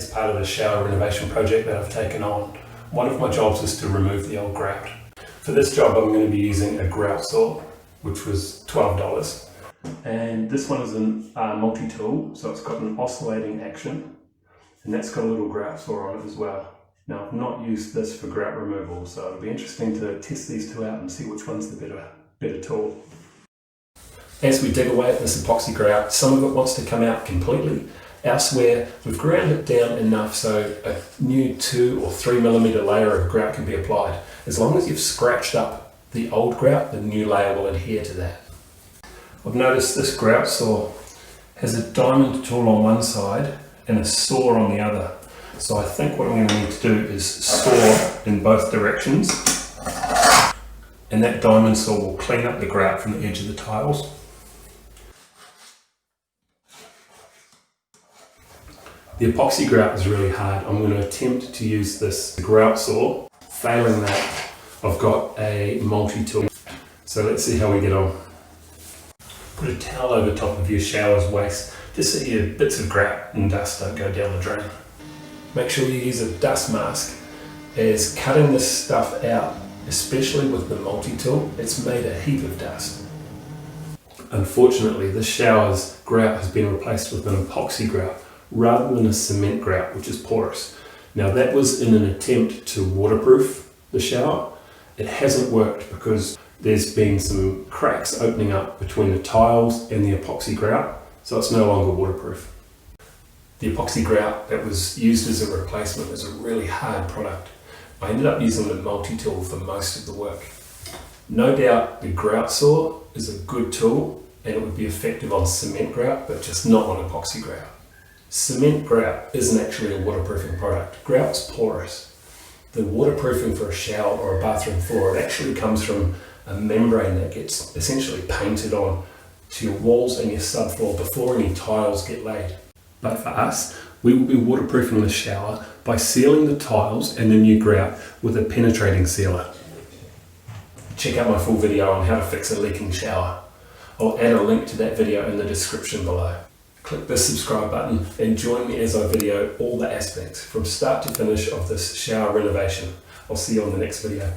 as part of the shower renovation project that I've taken on. One of my jobs is to remove the old grout. For this job I'm going to be using a grout saw, which was $12. And this one is a multi-tool, so it's got an oscillating action, and that's got a little grout saw on it as well. Now I've not used this for grout removal, so it'll be interesting to test these two out and see which one's the better tool. As we dig away at this epoxy grout, some of it wants to come out completely. Elsewhere, we've ground it down enough so a new 2 or 3 millimeter layer of grout can be applied. As long as you've scratched up the old grout, the new layer will adhere to that. I've noticed this grout saw has a diamond tool on one side and a saw on the other. So I think what I'm going to need to do is saw in both directions, and that diamond saw will clean up the grout from the edge of the tiles. The epoxy grout is really hard. I'm going to attempt to use this grout saw. Failing that, I've got a multi-tool. So let's see how we get on. Put a towel over top of your shower's waste just so your bits of grout and dust don't go down the drain. Make sure you use a dust mask, as cutting this stuff out, especially with the multi-tool, it's made a heap of dust. Unfortunately, this shower's grout has been replaced with an epoxy grout rather than a cement grout, which is porous. Now that was in an attempt to waterproof the shower. It hasn't worked because there's been some cracks opening up between the tiles and the epoxy grout, so it's no longer waterproof. The epoxy grout that was used as a replacement is a really hard product. I ended up using the multi-tool for most of the work. No doubt the grout saw is a good tool and it would be effective on cement grout, but just not on epoxy grout. Cement grout isn't actually a waterproofing product. Grout's porous. The waterproofing for a shower or a bathroom floor, it actually comes from a membrane that gets essentially painted on to your walls and your subfloor before any tiles get laid. But for us, we will be waterproofing the shower by sealing the tiles and the new grout with a penetrating sealer. Check out my full video on how to fix a leaking shower. I'll add a link to that video in the description below. Click the subscribe button and join me as I video all the aspects from start to finish of this shower renovation. I'll see you on the next video.